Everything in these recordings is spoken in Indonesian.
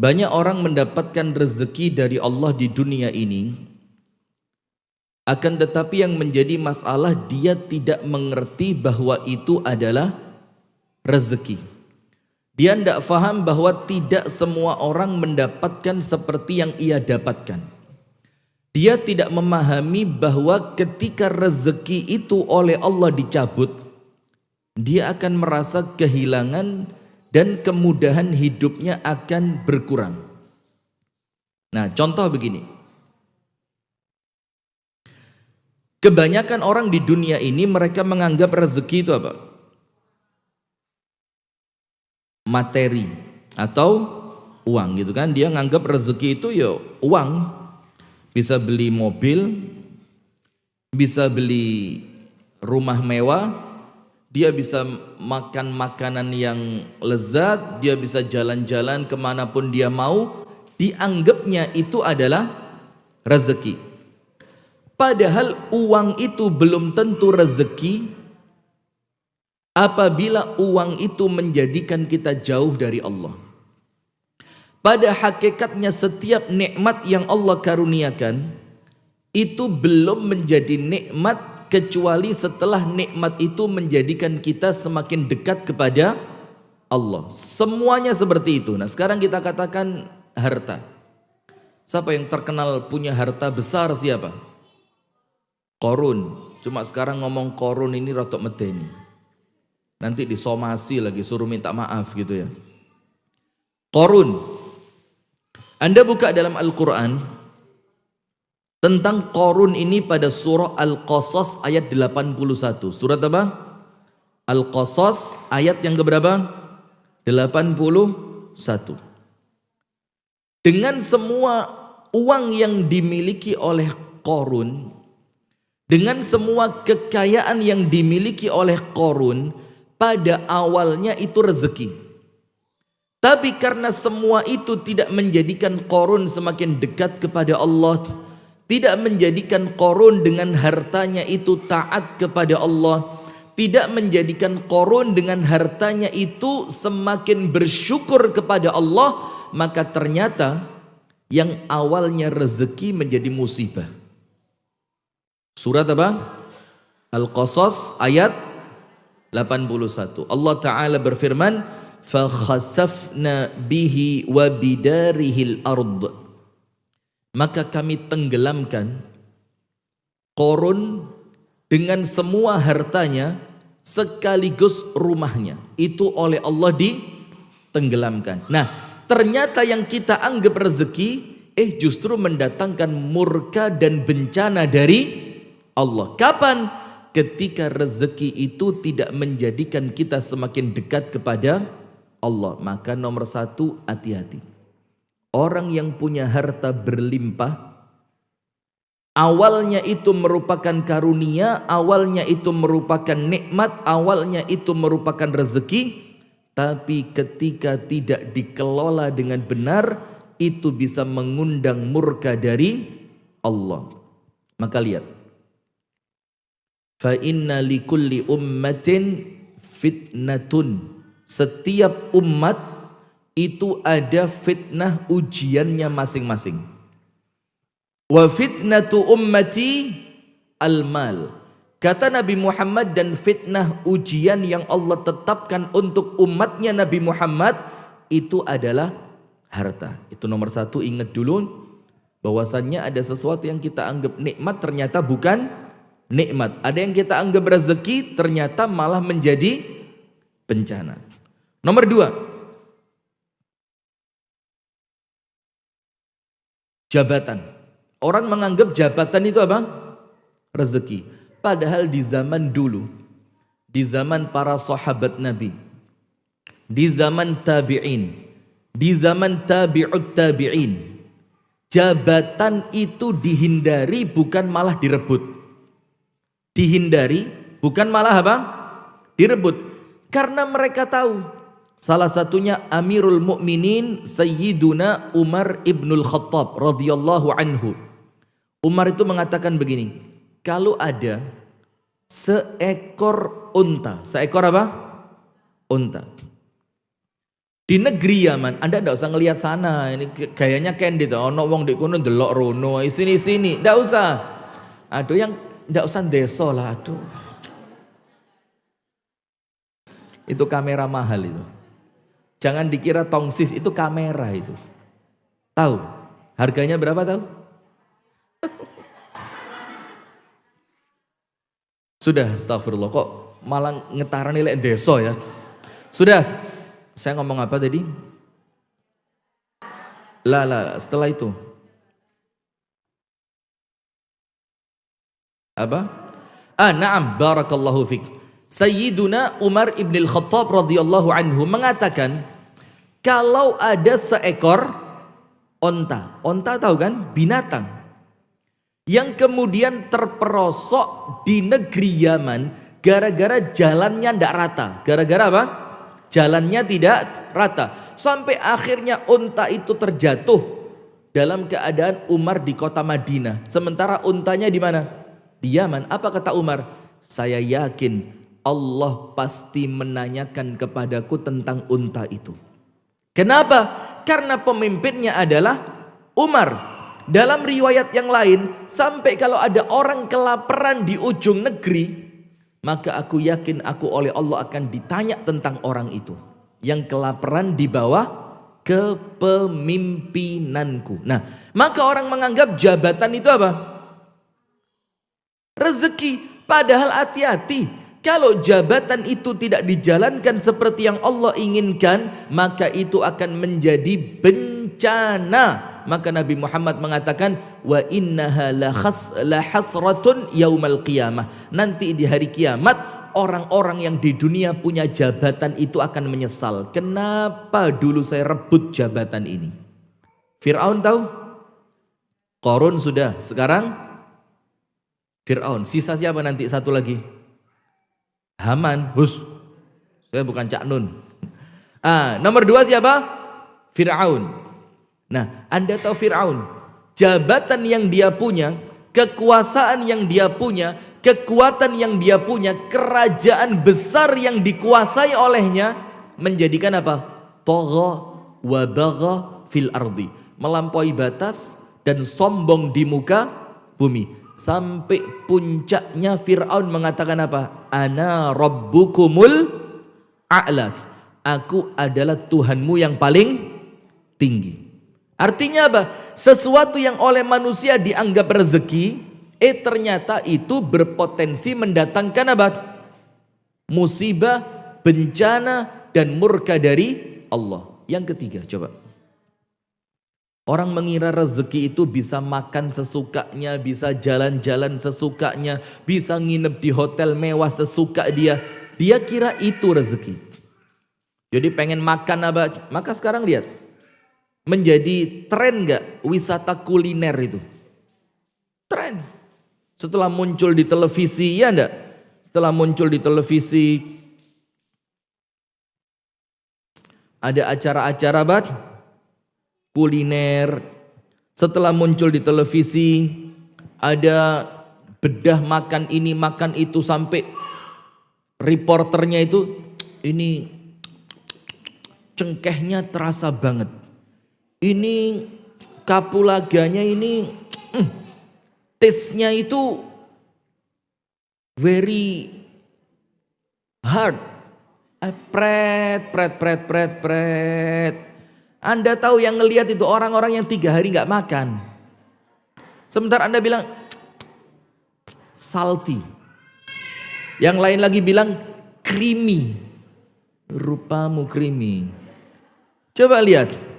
Banyak orang mendapatkan rezeki dari Allah di dunia ini, akan tetapi yang menjadi masalah dia tidak mengerti bahwa itu adalah rezeki. Dia tidak faham bahwa tidak semua orang mendapatkan seperti yang ia dapatkan. Dia tidak memahami bahwa ketika rezeki itu oleh Allah dicabut, dia akan merasa kehilangan dan kemudahan hidupnya akan berkurang. Nah, contoh begini. Kebanyakan orang di dunia ini mereka menganggap rezeki itu apa? Materi atau uang gitu kan. Dia nganggap rezeki itu ya uang. Bisa beli mobil, bisa beli rumah mewah, dia bisa makan makanan yang lezat, dia bisa jalan-jalan kemanapun dia mau, dianggapnya itu adalah rezeki. Padahal uang itu belum tentu rezeki apabila uang itu menjadikan kita jauh dari Allah. Pada hakikatnya setiap nikmat yang Allah karuniakan itu belum menjadi nikmat kecuali setelah nikmat itu menjadikan kita semakin dekat kepada Allah. Semuanya seperti itu. Nah, sekarang kita katakan harta. Siapa yang terkenal punya harta besar siapa? Korun. Cuma sekarang ngomong korun ini rotok medeni. Nanti disomasi lagi, suruh minta maaf gitu ya. Korun. Anda buka dalam Al-Quran tentang Korun ini pada surah Al-Qasas ayat 81. Surat apa? Al-Qasas ayat yang keberapa? 81. Dengan semua uang yang dimiliki oleh Korun, dengan semua kekayaan yang dimiliki oleh Korun, pada awalnya itu rezeki. Tapi karena semua itu tidak menjadikan Korun semakin dekat kepada Allah, tidak menjadikan Korun dengan hartanya itu taat kepada Allah, tidak menjadikan Korun dengan hartanya itu semakin bersyukur kepada Allah, maka ternyata yang awalnya rezeki menjadi musibah. Surat apa? Al-Qasas ayat 81. Allah Ta'ala berfirman, فَخَسَفْنَا بِهِ وَبِدَارِهِ الْأَرْضِ. Maka kami tenggelamkan Korun dengan semua hartanya sekaligus rumahnya. Itu oleh Allah ditenggelamkan. Nah, ternyata yang kita anggap rezeki justru mendatangkan murka dan bencana dari Allah. Kapan? Ketika rezeki itu tidak menjadikan kita semakin dekat kepada Allah. Maka nomor satu, hati-hati. Orang yang punya harta berlimpah, awalnya itu merupakan karunia, awalnya itu merupakan nikmat, awalnya itu merupakan rezeki, tapi ketika tidak dikelola dengan benar, itu bisa mengundang murka dari Allah. Maka lihat, fa inna likulli ummatin fitnatun. Setiap umat itu ada fitnah ujiannya masing-masing. Wa fitnatu ummati al-mal. Kata Nabi Muhammad, dan fitnah ujian yang Allah tetapkan untuk umatnya Nabi Muhammad itu adalah harta. Itu nomor satu, ingat dulu bahwasannya ada sesuatu yang kita anggap nikmat ternyata bukan nikmat. Ada yang kita anggap rezeki ternyata malah menjadi bencana. Nomor dua, jabatan. Orang menganggap jabatan itu apa? Rezeki. Padahal di zaman dulu, di zaman para sahabat Nabi, di zaman tabi'in, di zaman tabi'ut tabi'in, jabatan itu dihindari bukan malah direbut. Dihindari bukan malah apa? Direbut. Karena mereka tahu, salah satunya Amirul Mukminin Sayyiduna Umar ibnul Khattab radhiyallahu anhu. Umar itu mengatakan begini, kalau ada seekor unta, seekor apa? Unta, Di negeri Yaman, Anda tidak usah ngelihat sana. Ini gayanya candid. Ono wong di kono delok rono, sini. Tidak usah. Aduh, yang tidak usah deso lah. Aduh. Itu kamera mahal itu. Jangan dikira tongsis, itu kamera itu. Tahu? Harganya berapa tahu? Sudah, astagfirullah. Kok malah ngetaran nilai deso ya? Sudah. Saya ngomong apa tadi? Setelah itu. Apa? Na'am, barakallahu fik. Sayyiduna Umar ibn al-Khattab radhiyallahu anhu mengatakan, kalau ada seekor onta tahu kan? Binatang. Yang kemudian terperosok di negeri Yaman gara-gara jalannya tidak rata. Gara-gara apa? Jalannya tidak rata. Sampai akhirnya unta itu terjatuh dalam keadaan Umar di kota Madinah. Sementara untanya di mana? Di Yaman. Apa kata Umar? Saya yakin Allah pasti menanyakan kepadaku tentang unta itu. Kenapa? Karena pemimpinnya adalah Umar. Dalam riwayat yang lain, sampai kalau ada orang kelaparan di ujung negeri, maka aku yakin aku oleh Allah akan ditanya tentang orang itu yang kelaparan di bawah kepemimpinanku. Nah, maka orang menganggap jabatan itu apa? Rezeki. Padahal hati-hati, kalau jabatan itu tidak dijalankan seperti yang Allah inginkan, maka itu akan menjadi bencana. Maka Nabi Muhammad mengatakan, wa innaha la hasratun yaumal qiyamah. Nanti di hari kiamat, orang-orang yang di dunia punya jabatan itu akan menyesal. Kenapa dulu saya rebut jabatan ini? Fir'aun tahu? Qarun sudah. Sekarang Fir'aun. Sisa siapa nanti satu lagi? Haman. Saya bukan Cak Nun. Nomor 2 siapa? Fir'aun. Nah, Anda tahu Fir'aun, jabatan yang dia punya, kekuasaan yang dia punya, kekuatan yang dia punya, kerajaan besar yang dikuasai olehnya, menjadikan apa? Tagha wa bagha fil ardi, melampaui batas dan sombong di muka bumi. Sampai puncaknya Fir'aun mengatakan apa? Ana rabbukumul a'la. Aku adalah Tuhanmu yang paling tinggi. Artinya apa? Sesuatu yang oleh manusia dianggap rezeki, ternyata itu berpotensi mendatangkan apa? Musibah, bencana, dan murka dari Allah. Yang ketiga, coba. Orang mengira rezeki itu bisa makan sesukanya, bisa jalan-jalan sesukanya, bisa nginep di hotel mewah sesuka dia. Dia kira itu rezeki. Jadi pengen makan apa? Maka sekarang lihat. Menjadi tren gak wisata kuliner itu? Tren. Setelah muncul di televisi, ya enggak? Setelah muncul di televisi, ada acara-acara kuliner. Setelah muncul di televisi, ada bedah makan ini, makan itu, sampai reporternya itu, ini cengkehnya terasa banget. Ini kapulaganya ini taste-nya itu very hard. Pret. Anda tahu yang ngelihat itu orang-orang yang 3 hari nggak makan. Sementara Anda bilang salty. Yang lain lagi bilang creamy. Rupamu creamy. Coba lihat.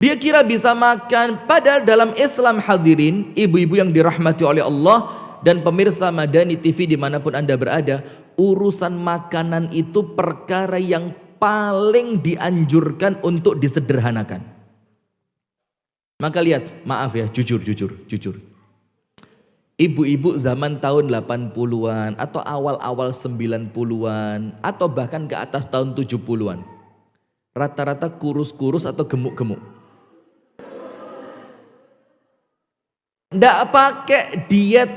Dia kira bisa makan, padahal dalam Islam hadirin, ibu-ibu yang dirahmati oleh Allah dan pemirsa Madani TV dimanapun Anda berada, urusan makanan itu perkara yang paling dianjurkan untuk disederhanakan. Maka lihat, maaf ya, jujur. Ibu-ibu zaman tahun 80-an atau awal-awal 90-an atau bahkan ke atas tahun 70-an, rata-rata kurus-kurus atau gemuk-gemuk. Nggak pakai diet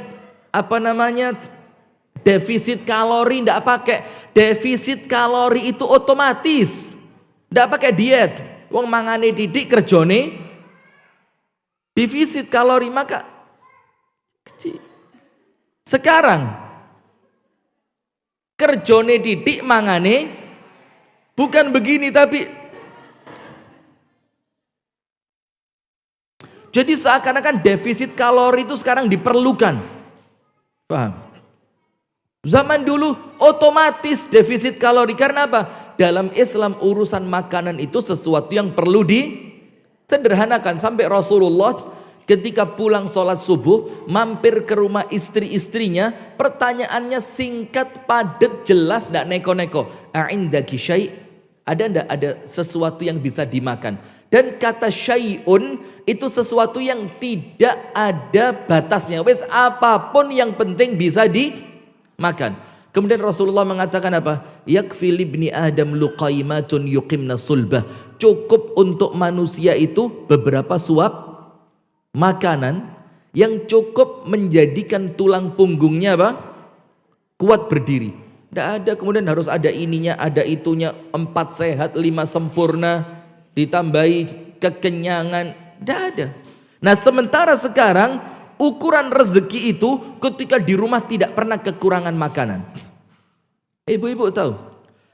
defisit kalori, nggak pakai. Defisit kalori itu otomatis. Ndak pakai diet. Wong mangane titik kerjone defisit kalori maka kecil. Sekarang kerjone titik mangane bukan begini tapi jadi seakan-akan defisit kalori itu sekarang diperlukan. Paham? Zaman dulu otomatis defisit kalori. Karena apa? Dalam Islam urusan makanan itu sesuatu yang perlu disederhanakan. Sampai Rasulullah ketika pulang sholat subuh mampir ke rumah istri-istrinya, pertanyaannya singkat, padat, jelas, tidak neko-neko. A'indaki syai'? Ada ndak ada sesuatu yang bisa dimakan? Dan kata syai'un itu sesuatu yang tidak ada batasnya. Wes apapun yang penting bisa dimakan. Kemudian Rasulullah mengatakan apa? Yakfi libni Adam luqaimatun yuqimna sulbah. Cukup untuk manusia itu beberapa suap makanan yang cukup menjadikan tulang punggungnya apa? Kuat berdiri. Tidak ada kemudian harus ada ininya, ada itunya, 4 sehat, 5 sempurna, ditambahi kekenyangan. Tidak ada. Nah sementara sekarang ukuran rezeki itu ketika di rumah tidak pernah kekurangan makanan. Ibu-ibu tahu,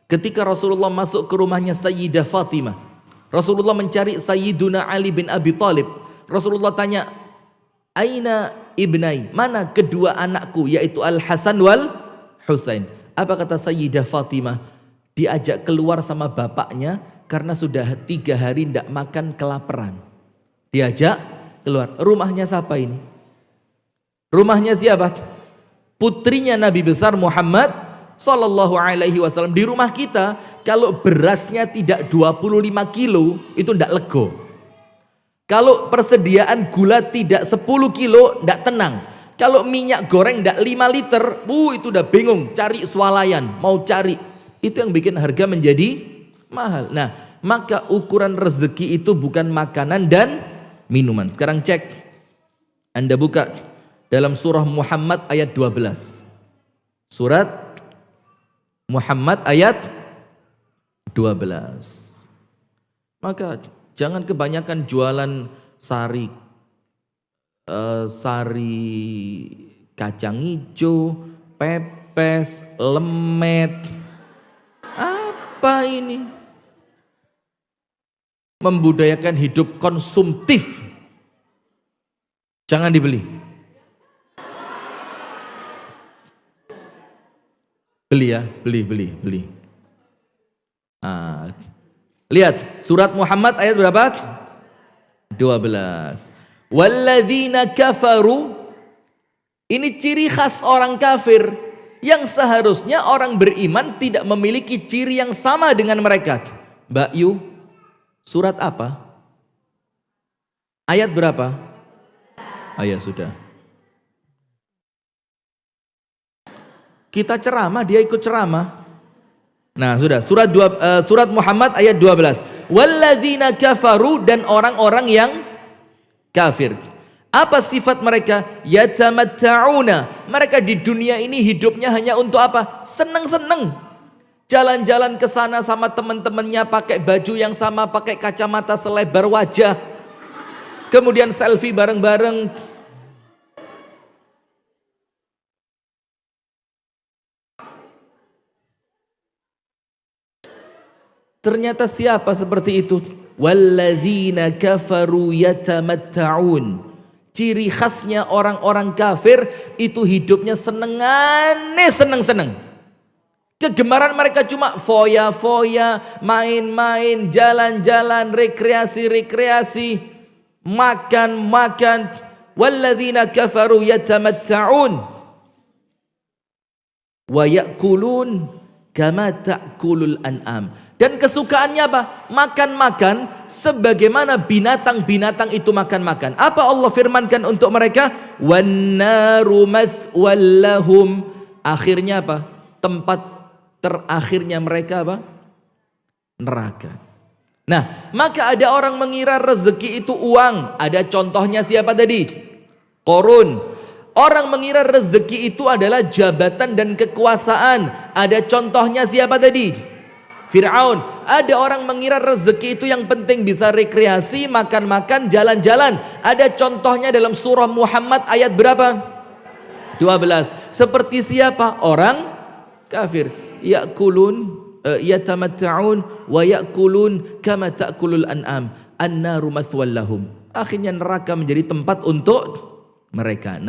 ketika Rasulullah masuk ke rumahnya Sayyidah Fatimah, Rasulullah mencari Sayyiduna Ali bin Abi Thalib. Rasulullah tanya, Aina ibnai, mana kedua anakku, yaitu Al-Hasan wal Husain. Apa kata Sayyidah Fatimah? Diajak keluar sama bapaknya karena sudah 3 hari tidak makan, kelaparan. Diajak keluar. Rumahnya siapa ini? Rumahnya siapa? Putrinya Nabi besar Muhammad Sallallahu Alaihi Wasallam. Di rumah kita kalau berasnya tidak 25 kilo itu tidak lego. Kalau persediaan gula tidak 10 kilo tidak tenang. Kalau minyak goreng tidak 5 liter, itu udah bingung cari swalayan, mau cari. Itu yang bikin harga menjadi mahal. Nah, maka ukuran rezeki itu bukan makanan dan minuman. Sekarang cek, Anda buka dalam surah Muhammad ayat 12. Surat Muhammad ayat 12. Maka jangan kebanyakan jualan sari kacang hijau, pepes, lemet. Apa ini? Membudayakan hidup konsumtif. Jangan dibeli. Beli ya, beli. Lihat surat Muhammad ayat berapa? 12. Walladzina kafaru, ini ciri khas orang kafir yang seharusnya orang beriman tidak memiliki ciri yang sama dengan mereka. Mbak Yu, surat apa? Ayat berapa? Ayat sudah. Kita ceramah, dia ikut ceramah. Nah sudah, surat Muhammad ayat 12. Walladzina kafaru, dan orang-orang yang kafir. Apa sifat mereka? Yatamatta'una. Mereka di dunia ini hidupnya hanya untuk apa? Seneng-seneng. Jalan-jalan ke sana sama teman-temannya, pakai baju yang sama, pakai kacamata selebar wajah. Kemudian selfie bareng-bareng. Ternyata siapa seperti itu? Walladzina kafaru yatamatta'un. Ciri khasnya orang-orang kafir itu hidupnya seneng-seneng. Kegemaran mereka cuma foya-foya, main-main, jalan-jalan, rekreasi, makan. Walladzina kafaru yatamatta'un wa ya'kulun kama ta'kulul an'am. Dan kesukaannya apa? Makan-makan sebagaimana binatang-binatang itu makan-makan. Apa Allah firmankan untuk mereka? Wan-naru mathwal lahum. Akhirnya apa? Tempat terakhirnya mereka apa? Neraka. Nah, maka ada orang mengira rezeki itu uang. Ada contohnya siapa tadi? Qarun. Orang mengira rezeki itu adalah jabatan dan kekuasaan. Ada contohnya siapa tadi? Fir'aun. Ada orang mengira rezeki itu yang penting bisa rekreasi, makan-makan, jalan-jalan. Ada contohnya dalam surah Muhammad ayat berapa? 12. Seperti siapa? Orang kafir. Ya'kulun yatamatta'un wa ya'kulun kama ta'kulul an'am. An-naru mathwal lahum. Akhirnya neraka menjadi tempat untuk mereka.